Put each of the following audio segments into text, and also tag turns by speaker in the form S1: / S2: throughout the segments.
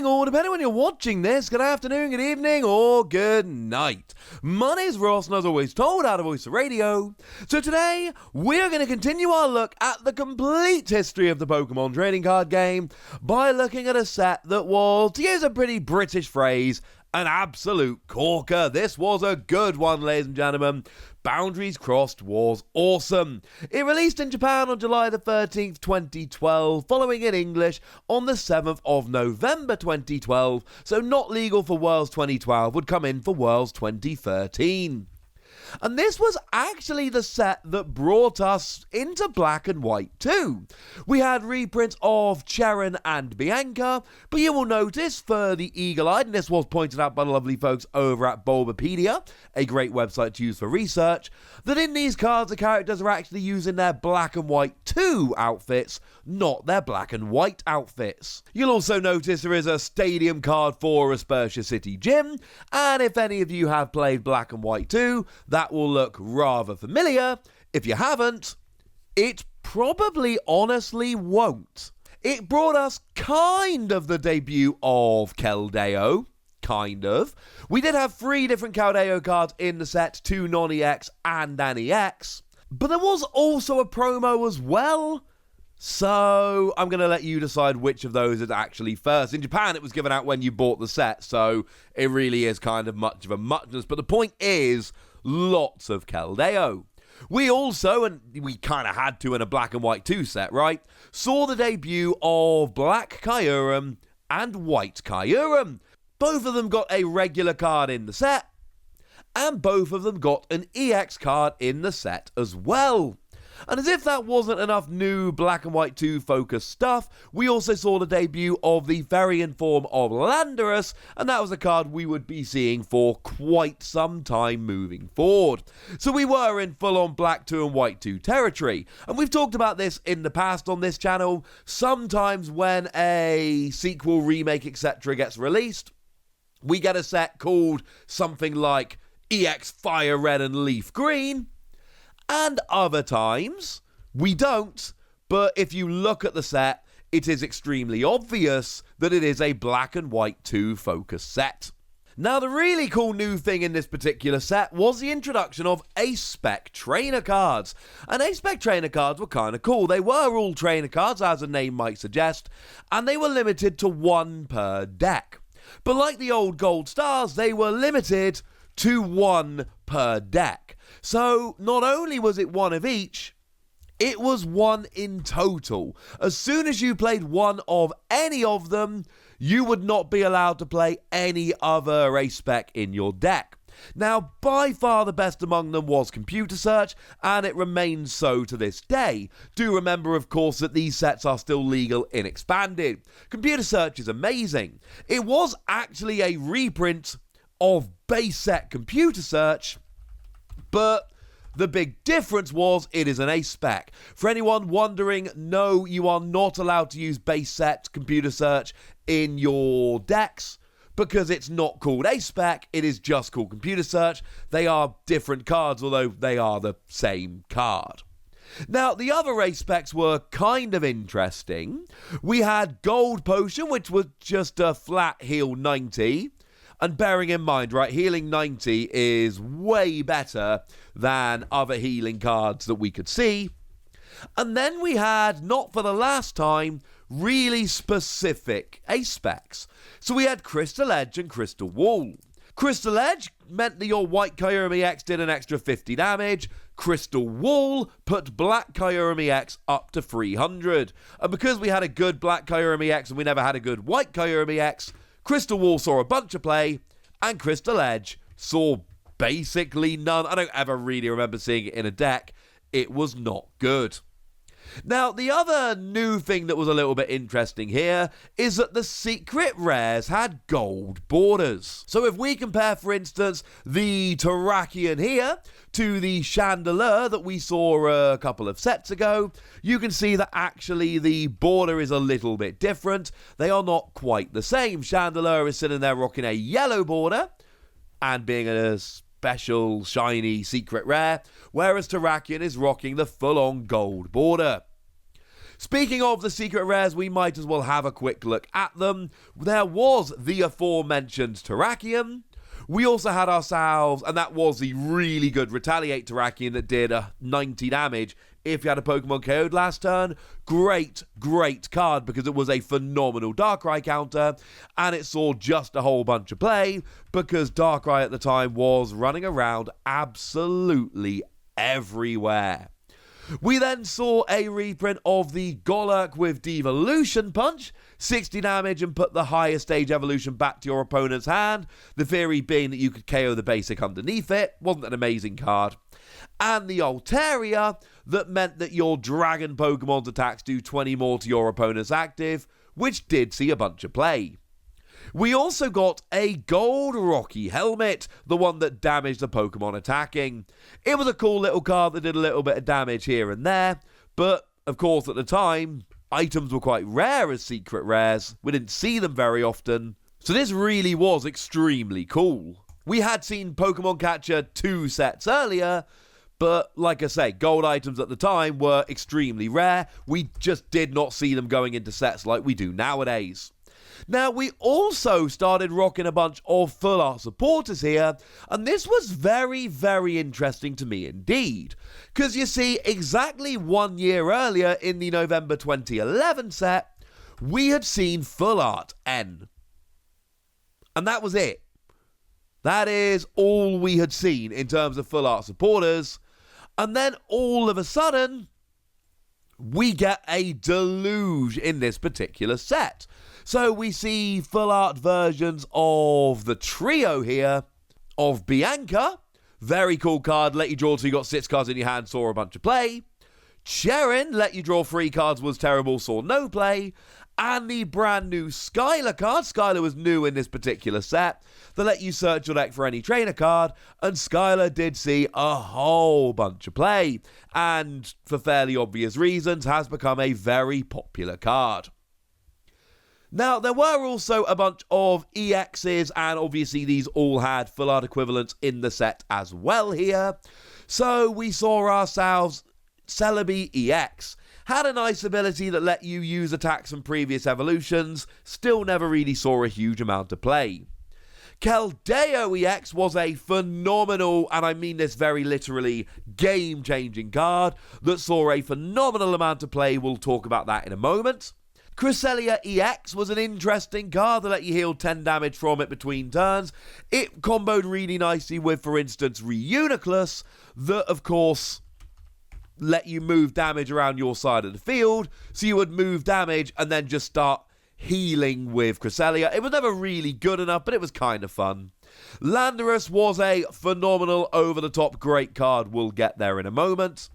S1: morning, or depending when you're watching this, good afternoon, good evening, or good night. My name's Ross, and as always told, out of Voice of Radio. So today, we're going to continue our look at the complete history of the Pokemon trading card game by looking at a set that was, to use a pretty British phrase, an absolute corker. This was a good one, ladies and gentlemen. Boundaries Crossed was awesome. It released in Japan on July the 13th, 2012, following in English on the 7th of November 2012, so not legal for Worlds 2012, would come in for Worlds 2013. And this was actually the set that brought us into Black and White too. We had reprints of Cheran and Bianca, but you will notice for the eagle-eyed, and this was pointed out by the lovely folks over at Bulbapedia, a great website to use for research, that in these cards the characters are actually using their Black and White 2 outfits, not their Black and White outfits. You'll also notice there is a stadium card for Aspertia City Gym, and if any of you have played Black and White 2, that will look rather familiar. If you haven't, it probably honestly won't. It brought us kind of the debut of Keldeo. Kind of. We did have 3 different Keldeo cards in the set, 2 non-EX and an EX. But there was also a promo as well. So I'm going to let you decide which of those is actually first. In Japan, it was given out when you bought the set, so it really is kind of much of a muchness. But the point is, lots of Keldeo. We also, and we kind of had to in a Black and White 2 set, right, saw the debut of Black Kyurem and White Kyurem. Both of them got a regular card in the set, and both of them got an EX card in the set as well. And as if that wasn't enough new Black and White 2 focused stuff, we also saw the debut of the variant form of Landorus, and that was a card we would be seeing for quite some time moving forward. So we were in full-on Black 2 and White 2 territory, and we've talked about this in the past on this channel. Sometimes when a sequel, remake, etc. gets released, we get a set called something like EX Fire Red and Leaf Green, and other times, we don't, but if you look at the set, it is extremely obvious that it is a Black and White 2 focus set. Now, the really cool new thing in this particular set was the introduction of Ace Spec trainer cards. And Ace Spec trainer cards were kind of cool. They were all trainer cards, as the name might suggest, and they were limited to 1 per deck. But like the old Gold Stars, they were limited to 1 per deck. So not only was it 1 of each, it was 1 in total. As soon as you played 1 of any of them, you would not be allowed to play any other Ace Spec in your deck. Now, by far the best among them was Computer Search, and it remains so to this day. Do remember, of course, that these sets are still legal in Expanded. Computer Search is amazing. It was actually a reprint of base set Computer Search, but the big difference was it is an Ace Spec. For anyone wondering, no, you are not allowed to use base set Computer Search in your decks because it's not called Ace Spec, it is just called Computer Search. They are different cards, although they are the same card. Now, the other Ace Specs were kind of interesting. We had Gold Potion, which was just a flat heal 90. And bearing in mind, right, healing 90 is way better than other healing cards that we could see. And then we had, not for the last time, really specific Ace Specs. So we had Crystal Edge and Crystal Wall. Crystal Edge meant that your White Kyurem EX did an extra 50 damage. Crystal Wall put Black Kyurem EX up to 300. And because we had a good Black Kyurem EX and we never had a good White Kyurem EX, Crystal Wall saw a bunch of play, and Crystal Edge saw basically none. I don't ever really remember seeing it in a deck. It was not good. Now, the other new thing that was a little bit interesting here is that the secret rares had gold borders. So if we compare, for instance, the Terrakion here to the Chandelure that we saw a couple of sets ago, you can see that actually the border is a little bit different. They are not quite the same. Chandelure is sitting there rocking a yellow border and being a special, shiny, secret rare, whereas Terrakion is rocking the full-on gold border. Speaking of the secret rares, we might as well have a quick look at them. There was the aforementioned Terrakion. We also had ourselves, and that was the really good Retaliate Terrakion that did 90 damage if you had a Pokemon KO'd last turn. Great card because it was a phenomenal Darkrai counter, and it saw just a whole bunch of play because Darkrai at the time was running around absolutely everywhere. We then saw a reprint of the Golurk with Devolution Punch, 60 damage and put the higher stage evolution back to your opponent's hand, the theory being that you could KO the basic underneath it. Wasn't an amazing card. And the Altaria, that meant that your Dragon Pokemon's attacks do 20 more to your opponent's active, which did see a bunch of play. We also got a Gold Rocky Helmet, the one that damaged the Pokemon attacking. It was a cool little card that did a little bit of damage here and there, but of course at the time, items were quite rare as secret rares. We didn't see them very often, so this really was extremely cool. We had seen Pokemon Catcher 2 sets earlier, but like I say, gold items at the time were extremely rare. We just did not see them going into sets like we do nowadays. Now, we also started rocking a bunch of full art supporters here, and this was very interesting to me indeed. Because you see, exactly 1 year earlier in the November 2011 set, we had seen full art N. And that was it. That is all we had seen in terms of full art supporters. And then all of a sudden, we get a deluge in this particular set. So we see full art versions of the trio here, of Bianca, very cool card, let you draw till you got 6 cards in your hand, saw a bunch of play. Cherin, let you draw 3 cards, was terrible, saw no play. And the brand new Skylar card, Skylar was new in this particular set, that let you search your deck for any trainer card, and Skylar did see a whole bunch of play, and for fairly obvious reasons has become a very popular card. Now, there were also a bunch of EXs, and obviously these all had full art equivalents in the set as well here. So we saw ourselves Celebi EX. Had a nice ability that let you use attacks from previous evolutions, still never really saw a huge amount of play. Keldeo EX was a phenomenal, and I mean this very literally, game-changing card that saw a phenomenal amount of play. We'll talk about that in a moment. Cresselia EX was an interesting card that let you heal 10 damage from it between turns. It comboed really nicely with, for instance, Reuniclus, that, of course, let you move damage around your side of the field. So you would move damage and then just start healing with Cresselia. It was never really good enough, but it was kind of fun. Landorus was a phenomenal, over-the-top, great card. We'll get there in a moment.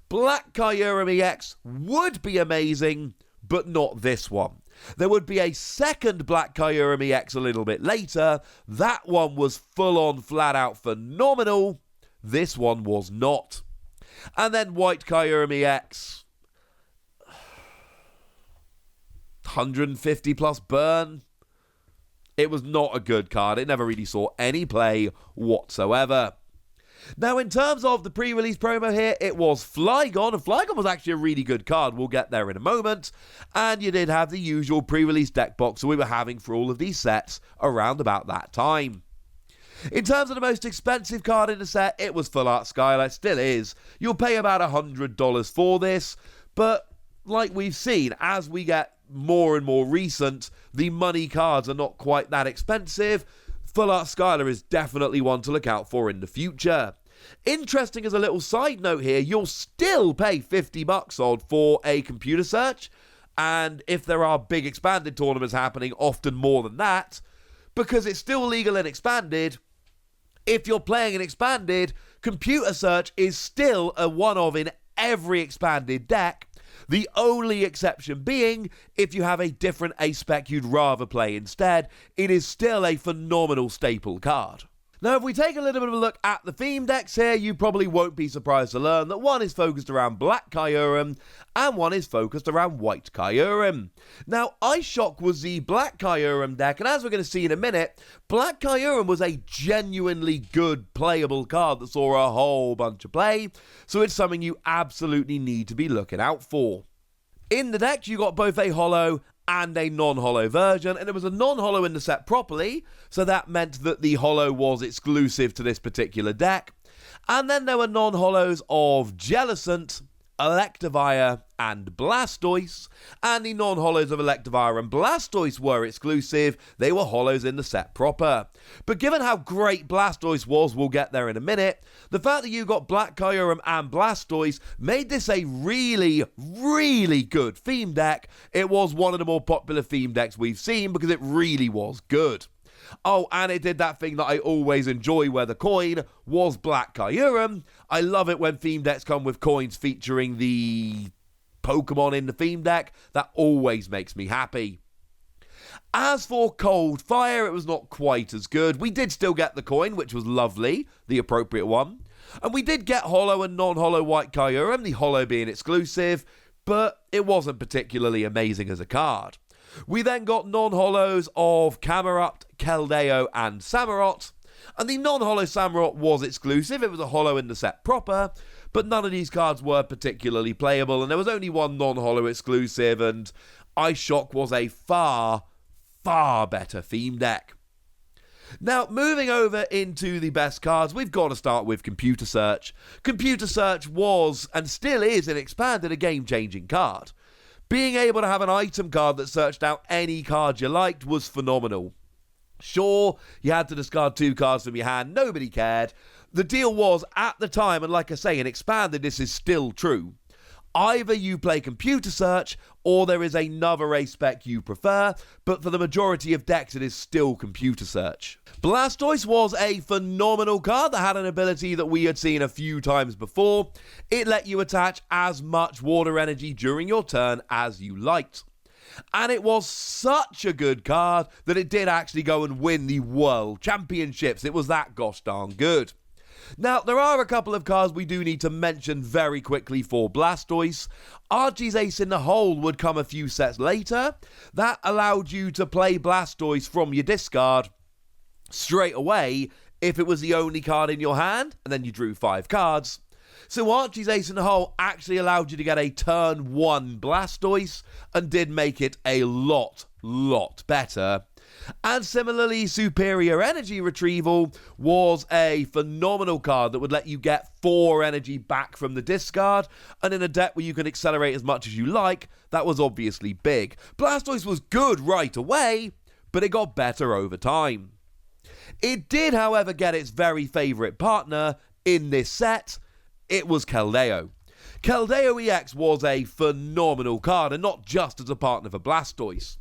S1: Black Kyurem EX would be amazing, but not this one. There would be a second Black Kyurem EX a little bit later. That one was full-on, flat-out phenomenal. This one was not. And then White Kyurem EX. 150 plus burn. It was not a good card. It never really saw any play whatsoever. Now, in terms of the pre-release promo here, it was Flygon, and Flygon was actually a really good card. We'll get there in a moment. And you did have the usual pre-release deck box that we were having for all of these sets around about that time. In terms of the most expensive card in the set, it was Full Art Skylight, still is. You'll pay about $100 for this, but like we've seen, as we get more and more recent, the money cards are not quite that expensive. Full Art Skylar is definitely one to look out for in the future. Interesting as a little side note here, you'll still pay $50 odd for a computer search, and if there are big expanded tournaments happening, often more than that, because it's still legal in expanded. If you're playing an expanded, computer search is still a one-of in every expanded deck. The only exception being if you have a different Ace Spec you'd rather play instead. It is still a phenomenal staple card. Now, if we take a little bit of a look at the theme decks here, you probably won't be surprised to learn that one is focused around Black Kyurem and one is focused around White Kyurem. Now, Ice Shock was the Black Kyurem deck, and as we're going to see in a minute, Black Kyurem was a genuinely good playable card that saw a whole bunch of play, so it's something you absolutely need to be looking out for. In the deck, you got both a holo and a non-holo version, and it was a non-holo in the set properly, so that meant that the holo was exclusive to this particular deck. And then there were non-holos of Jellicent, Electivire, and Blastoise, and the non-holos of Electivire and Blastoise were exclusive. They were holos in the set proper. But given how great Blastoise was, we'll get there in a minute, the fact that you got Black Kyurem and Blastoise made this a really, really good theme deck. It was one of the more popular theme decks we've seen because it really was good. Oh, and it did that thing that I always enjoy where the coin was Black Kyurem. I love it when theme decks come with coins featuring the Pokemon in the theme deck. That always makes me happy. As for Cold Fire, it was not quite as good. We did still get the coin, which was lovely, the appropriate one. And we did get holo and non-holo White Kyurem, the holo being exclusive, but it wasn't particularly amazing as a card. We then got non-holos of Camerupt, Keldeo, and Samurott, and the non-holo Samurott was exclusive. It was a holo in the set proper, but none of these cards were particularly playable, and there was only one non-holo exclusive, and Ice Shock was a far, far better theme deck. Now, moving over into the best cards, we've got to start with Computer Search. Computer Search was, and still is, and expanded, a game-changing card. Being able to have an item card that searched out any card you liked was phenomenal. Sure, you had to discard 2 cards from your hand, nobody cared. The deal was, at the time, and like I say, in expanded, this is still true. Either you play Computer Search, or there is another Ace Spec you prefer, but for the majority of decks, it is still Computer Search. Blastoise was a phenomenal card that had an ability that we had seen a few times before. It let you attach as much water energy during your turn as you liked. And it was such a good card that it did actually go and win the World Championships. It was that gosh darn good. Now, there are a couple of cards we do need to mention very quickly for Blastoise. Archie's Ace in the Hole would come a few sets later. That allowed you to play Blastoise from your discard straight away if it was the only card in your hand, and then you drew 5 cards. So Archie's Ace in the Hole actually allowed you to get a turn 1 Blastoise, and did make it a lot better. And similarly, Superior Energy Retrieval was a phenomenal card that would let you get 4 energy back from the discard, and in a deck where you can accelerate as much as you like, that was obviously big. Blastoise was good right away, but it got better over time. It did, however, get its very favourite partner in this set. It was Keldeo. Keldeo EX was a phenomenal card, and not just as a partner for Blastoise.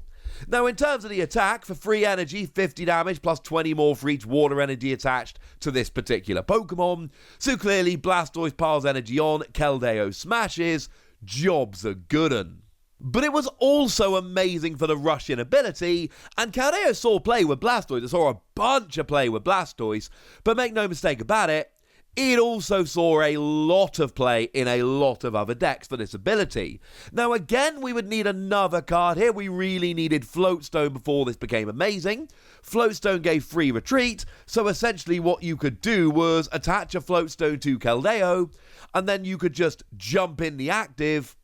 S1: Now, in terms of the attack, for free energy, 50 damage plus 20 more for each water energy attached to this particular Pokemon. So clearly, Blastoise piles energy on, Keldeo smashes, job's a good 'un. But it was also amazing for the rush-in ability, and Keldeo saw play with Blastoise. It saw a bunch of play with Blastoise, but make no mistake about it, it also saw a lot of play in a lot of other decks for this ability. Now again, we would need another card here. We really needed Floatstone before this became amazing. Floatstone gave free retreat, so essentially what you could do was attach a Floatstone to Keldeo, and then you could just jump in the active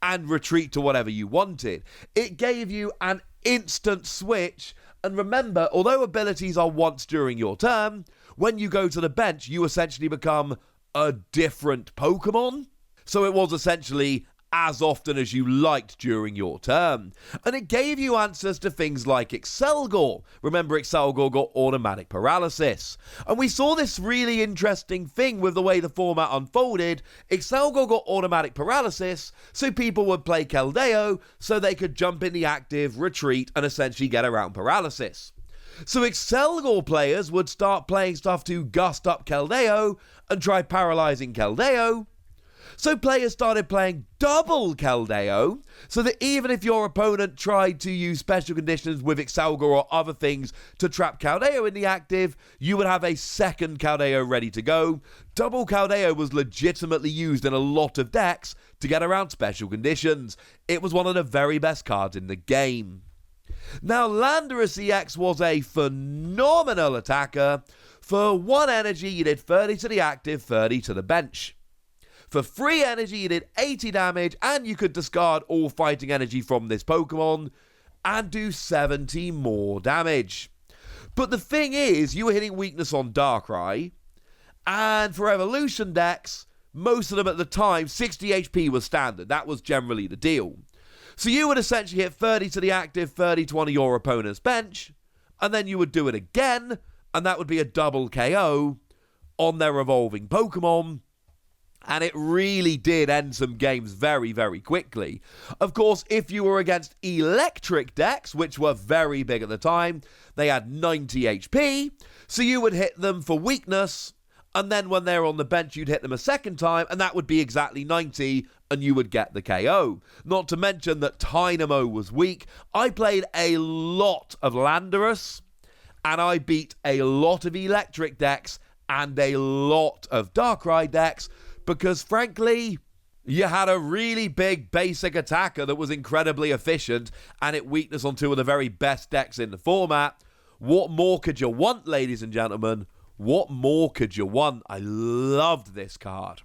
S1: and retreat to whatever you wanted. It gave you an instant switch, and remember, although abilities are once during your turn, when you go to the bench, you essentially become a different Pokemon. So it was essentially as often as you liked during your turn. And it gave you answers to things like Excelgor. Remember, Excelgor got automatic paralysis. And we saw this really interesting thing with the way the format unfolded. Excelgor got automatic paralysis, so people would play Keldeo so they could jump in the active, retreat, and essentially get around paralysis. So Excelgor players would start playing stuff to gust up Keldeo and try paralyzing Keldeo. So players started playing double Keldeo, so that even if your opponent tried to use special conditions with Excelgor or other things to trap Keldeo in the active, you would have a second Keldeo ready to go. Double Keldeo was legitimately used in a lot of decks to get around special conditions. It was one of the very best cards in the game. Now, Landorus EX was a phenomenal attacker. For 1 energy, you did 30 to the active, 30 to the bench. For free energy, you did 80 damage, and you could discard all fighting energy from this Pokemon and do 70 more damage. But the thing is, you were hitting weakness on Darkrai, and for evolution decks, most of them at the time, 60 HP was standard. That was generally the deal. So you would essentially hit 30 to the active, 30 to one of your opponent's bench, and then you would do it again, and that would be a double KO on their evolving Pokemon. And it really did end some games very, very quickly. Of course, if you were against electric decks, which were very big at the time, they had 90 HP, so you would hit them for weakness, and then when they're on the bench, you'd hit them a second time, and that would be exactly 90, and you would get the KO. Not to mention that Dynamo was weak. I played a lot of Landorus, and I beat a lot of electric decks and a lot of Darkrai decks, because frankly, you had a really big basic attacker that was incredibly efficient, and it weakness on two of the very best decks in the format. What more could you want, ladies and gentlemen? What more could you want? I loved this card.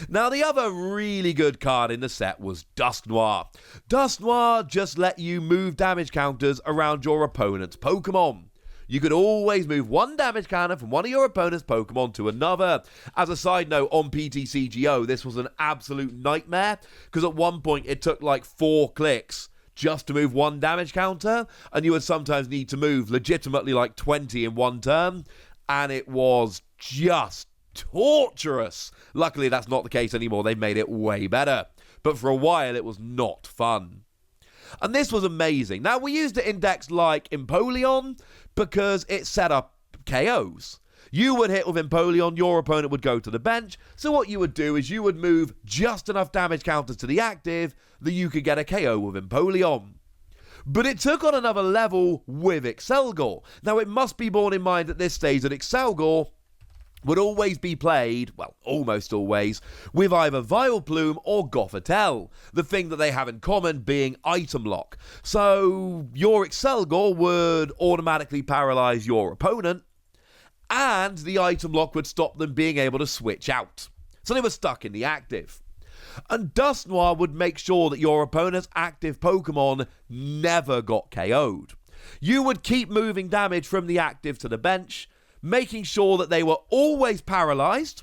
S1: Now, the other really good card in the set was Dusknoir. Dusknoir just let you move damage counters around your opponent's Pokemon. You could always move one damage counter from one of your opponent's Pokemon to another. As a side note, on PTCGO, this was an absolute nightmare, because at one point it took like 4 clicks just to move one damage counter, and you would sometimes need to move legitimately like 20 in one turn, and it was just torturous. Luckily, that's not the case anymore. They've made it way better. But for a while, it was not fun. And this was amazing. Now, we used it in decks like Empoleon because it set up KOs. You would hit with Empoleon, your opponent would go to the bench. So what you would do is you would move just enough damage counters to the active that you could get a KO with Empoleon. But it took on another level with Excelgor. Now, it must be borne in mind at this stage that Excelgor would always be played, well, almost always, with either Vileplume or Gothitelle, the thing that they have in common being item lock. So your Excelgor would automatically paralyze your opponent, and the item lock would stop them being able to switch out. So they were stuck in the active. And Dusknoir would make sure that your opponent's active Pokemon never got KO'd. You would keep moving damage from the active to the bench, making sure that they were always paralyzed,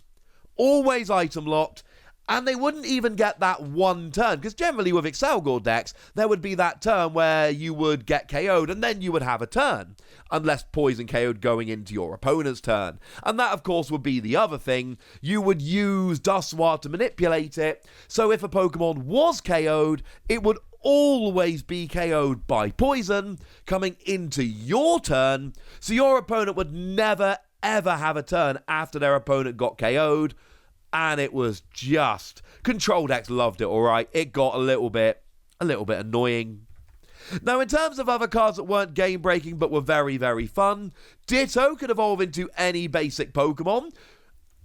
S1: always item locked, and they wouldn't even get that one turn, because generally with Excelgor decks, there would be that turn where you would get KO'd, and then you would have a turn, unless poison KO'd going into your opponent's turn. And that, of course, would be the other thing. You would use Dusknoir to manipulate it, so if a Pokemon was KO'd, it would always be KO'd by poison coming into your turn, so your opponent would never ever have a turn after their opponent got KO'd. And it was just, control decks loved it, alright. It got a little bit annoying. Now, in terms of other cards that weren't game breaking but were very, very fun, Ditto could evolve into any basic Pokemon,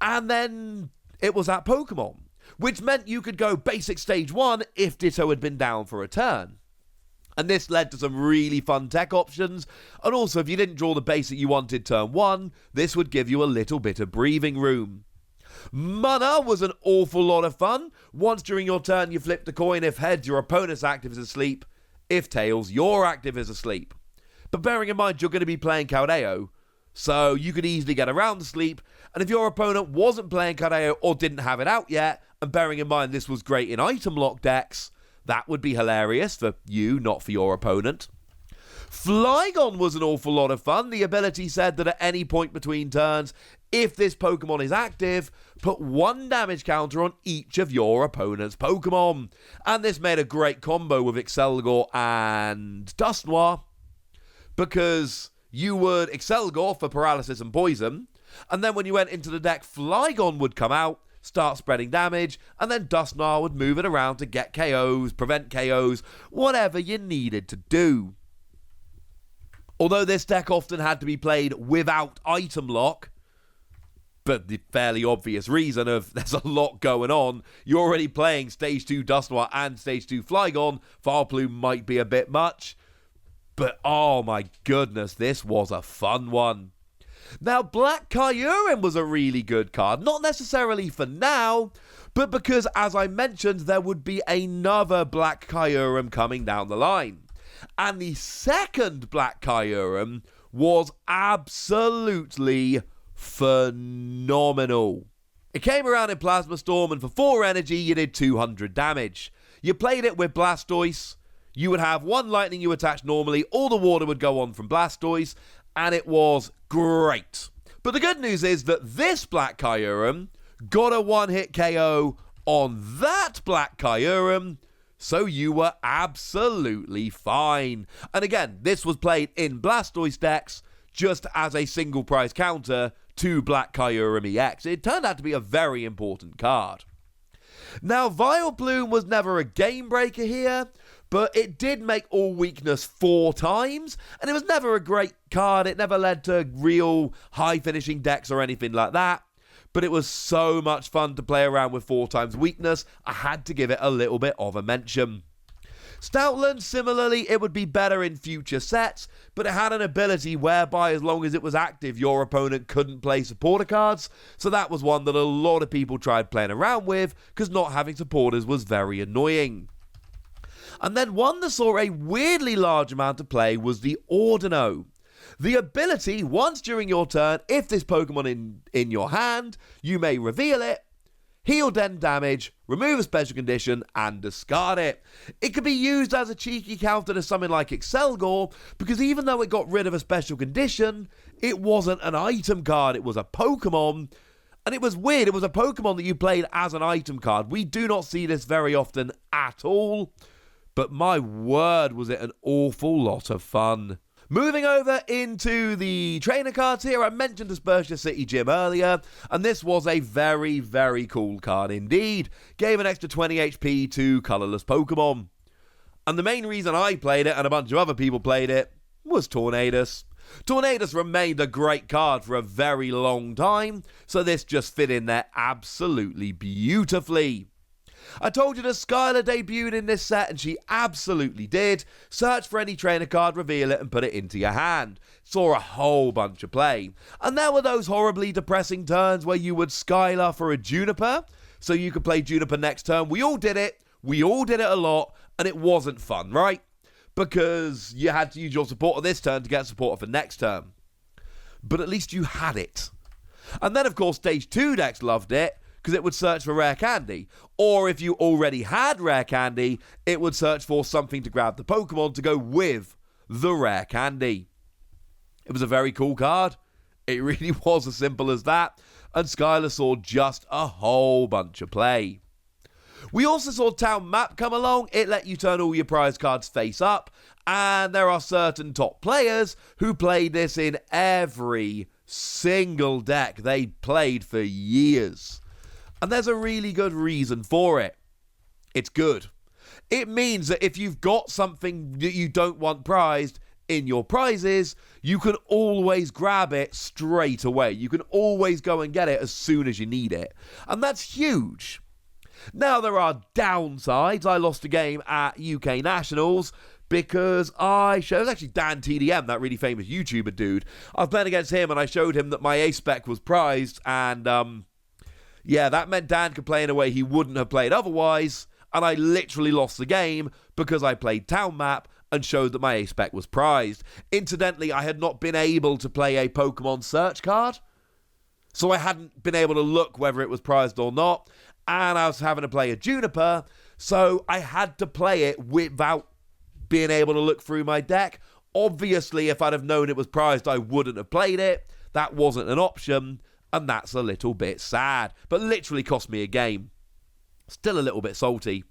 S1: and then it was that Pokemon, which meant you could go basic stage 1 if Ditto had been down for a turn. And this led to some really fun tech options, and also if you didn't draw the basic you wanted turn 1, this would give you a little bit of breathing room. Mana was an awful lot of fun. Once during your turn you flipped a coin. If heads, your opponent's active is asleep. If tails, your active is asleep. But bearing in mind you're going to be playing Caldeo, so you could easily get around the sleep. And if your opponent wasn't playing Caldeo or didn't have it out yet, and bearing in mind this was great in item lock decks, that would be hilarious for you, not for your opponent. Flygon was an awful lot of fun. The ability said that at any point between turns, if this Pokemon is active, put one damage counter on each of your opponent's Pokemon. And this made a great combo with Excelgor and Dusknoir, because you would Excelgor for paralysis and poison, and then when you went into the deck, Flygon would come out, start spreading damage, and then Dusknoir would move it around to get KOs, prevent KOs, whatever you needed to do. Although this deck often had to be played without item lock, but the fairly obvious reason of there's a lot going on, you're already playing Stage 2 Dusknoir and Stage 2 Flygon, Vileplume might be a bit much, but oh my goodness, this was a fun one. Now, Black Kyurem was a really good card, not necessarily for now, but because, as I mentioned, there would be another Black Kyurem coming down the line. And the second Black Kyurem was absolutely phenomenal. It came around in Plasma Storm, and for 4 energy, you did 200 damage. You played it with Blastoise. You would have 1 lightning you attach normally, all the water would go on from Blastoise, and it was great. But the good news is that this Black Kyurem got a 1-hit KO on that Black Kyurem, so you were absolutely fine. And again, this was played in Blastoise decks just as a single prize counter to Black Kyurem EX. It turned out to be a very important card. Now, Vileplume was never a game breaker here, but it did make all weakness 4 times, and it was never a great card. It never led to real high finishing decks or anything like that, but it was so much fun to play around with 4 times weakness, I had to give it a little bit of a mention. Stoutland, similarly, it would be better in future sets, but it had an ability whereby as long as it was active, your opponent couldn't play supporter cards, so that was one that a lot of people tried playing around with, because not having supporters was very annoying. And then one that saw a weirdly large amount of play was the Ordino. The ability, once during your turn, if this Pokemon in your hand, you may reveal it, heal 10 damage, remove a special condition, and discard it. It could be used as a cheeky counter to something like Excelgor, because even though it got rid of a special condition, it wasn't an item card, it was a Pokemon. And it was weird, it was a Pokemon that you played as an item card. We do not see this very often at all, but my word, was it an awful lot of fun. Moving over into the trainer cards here, I mentioned Dispersia City Gym earlier, and this was a very, very cool card indeed. Gave an extra 20 HP to colourless Pokemon. And the main reason I played it, and a bunch of other people played it, was Tornadus. Tornadus remained a great card for a very long time, so this just fit in there absolutely beautifully. I told you that Skylar debuted in this set, and she absolutely did. Search for any trainer card, reveal it, and put it into your hand. Saw a whole bunch of play. And there were those horribly depressing turns where you would Skylar for a Juniper, so you could play Juniper next turn. We all did it. We all did it a lot, and it wasn't fun, right? Because you had to use your supporter this turn to get a supporter for next turn. But at least you had it. And then, of course, Stage 2 decks loved it, because it would search for rare candy. Or if you already had rare candy, it would search for something to grab the Pokemon to go with the rare candy. It was a very cool card. It really was as simple as that. And Skylar saw just a whole bunch of play. We also saw Town Map come along. It let you turn all your prize cards face up. And there are certain top players who played this in every single deck they played for years. And there's a really good reason for it. It's good. It means that if you've got something that you don't want prized in your prizes, you can always grab it straight away. You can always go and get it as soon as you need it. And that's huge. Now, there are downsides. I lost a game at UK Nationals because it was actually Dan TDM, that really famous YouTuber dude. I was playing against him and I showed him that my Ace Spec was prized, and yeah, that meant Dan could play in a way he wouldn't have played otherwise, and I literally lost the game because I played Town Map and showed that my Ace Spec was prized. Incidentally, I had not been able to play a Pokemon search card, so I hadn't been able to look whether it was prized or not, and I was having to play a Juniper, so I had to play it without being able to look through my deck. Obviously, if I'd have known it was prized, I wouldn't have played it. That wasn't an option. And that's a little bit sad, but literally cost me a game. Still a little bit salty.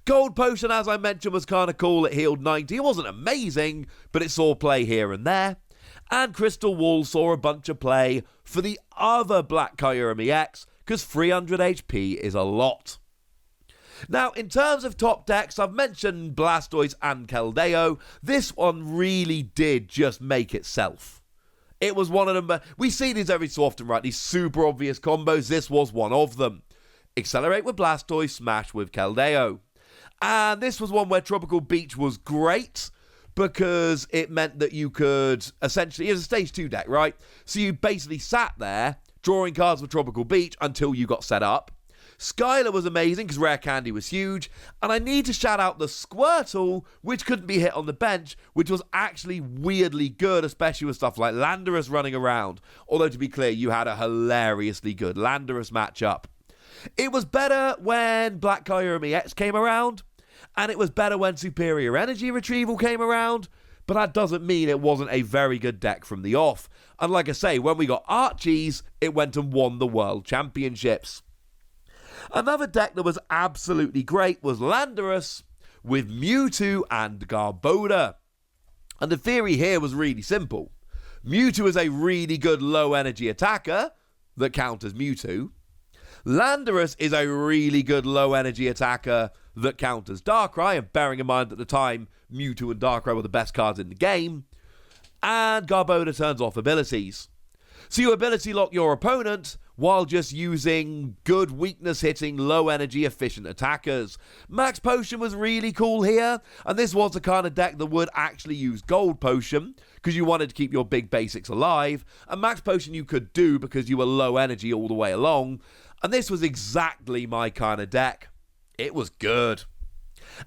S1: Gold Potion, as I mentioned, was kind of cool. It healed 90. It wasn't amazing, but it saw play here and there. And Crystal Wall saw a bunch of play for the other Black Kyurem EX, because 300 HP is a lot. Now, in terms of top decks, I've mentioned Blastoise and Keldeo. This one really did just make itself. It was one of them. We see these every so often, right? These super obvious combos. This was one of them. Accelerate with Blastoise, smash with Keldeo. And this was one where Tropical Beach was great, because it meant that you could essentially, it was a stage 2 deck, right? So you basically sat there drawing cards for Tropical Beach until you got set up. Skylar was amazing because Rare Candy was huge, and I need to shout out the Squirtle, which couldn't be hit on the bench, which was actually weirdly good, especially with stuff like Landorus running around. Although, to be clear, you had a hilariously good Landorus matchup. It was better when Black Kyurem EX came around, and it was better when Superior Energy Retrieval came around, but that doesn't mean it wasn't a very good deck from the off. And like I say, when we got Archies, it went and won the World Championships. Another deck that was absolutely great was Landorus with Mewtwo and Garbodor. And the theory here was really simple. Mewtwo is a really good low energy attacker that counters Mewtwo. Landorus is a really good low energy attacker that counters Darkrai, and bearing in mind at the time Mewtwo and Darkrai were the best cards in the game. And Garbodor turns off abilities. So you ability lock your opponent while just using good weakness hitting low energy efficient attackers. Max Potion was really cool here, and this was the kind of deck that would actually use Gold Potion because you wanted to keep your big basics alive, and Max Potion you could do because you were low energy all the way along, and this was exactly my kind of deck. It was good.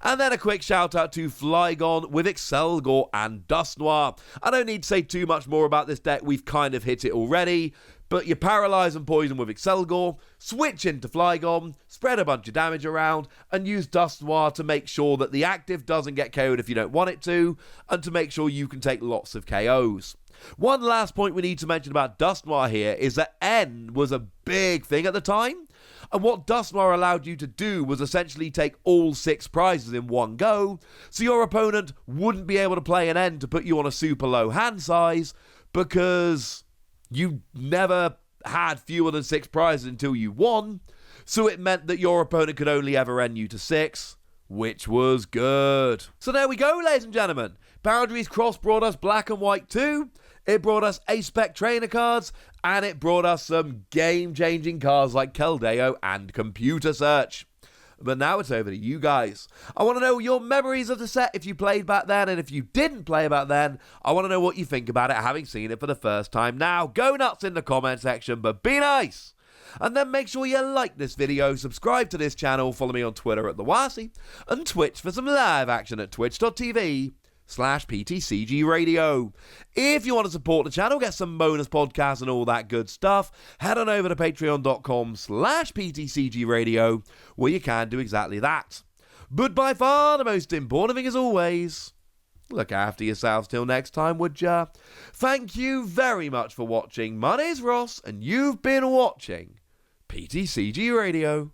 S1: And then a quick shout out to Flygon with Excelgor and Dusknoir. I don't need to say too much more about this deck, we've kind of hit it already, but you paralyze and poison with Excelgor, switch into Flygon, spread a bunch of damage around, and use Dusknoir to make sure that the active doesn't get KO'd if you don't want it to, and to make sure you can take lots of KOs. One last point we need to mention about Dusknoir here is that N was a big thing at the time. And what Dusknoir allowed you to do was essentially take all 6 prizes in one go, so your opponent wouldn't be able to play an end to put you on a super low hand size, because you never had fewer than 6 prizes until you won, so it meant that your opponent could only ever end you to 6, which was good. So there we go, ladies and gentlemen. Boundaries Cross brought us Black and White 2, it brought us Ace Spec trainer cards, and it brought us some game-changing cards like Keldeo and Computer Search. But now it's over to you guys. I want to know your memories of the set if you played back then, and if you didn't play back then, I want to know what you think about it having seen it for the first time now. Go nuts in the comment section, but be nice! And then make sure you like this video, subscribe to this channel, follow me on Twitter at TheWasi, and Twitch for some live action at twitch.tv/PTCG Radio. If you want to support the channel, get some bonus podcasts and all that good stuff, head on over to patreon.com/PTCG Radio, where you can do exactly that. But by far the most important thing as always, look after yourselves till next time, would ya? Thank you very much for watching. My name's Ross, and you've been watching PTCG Radio.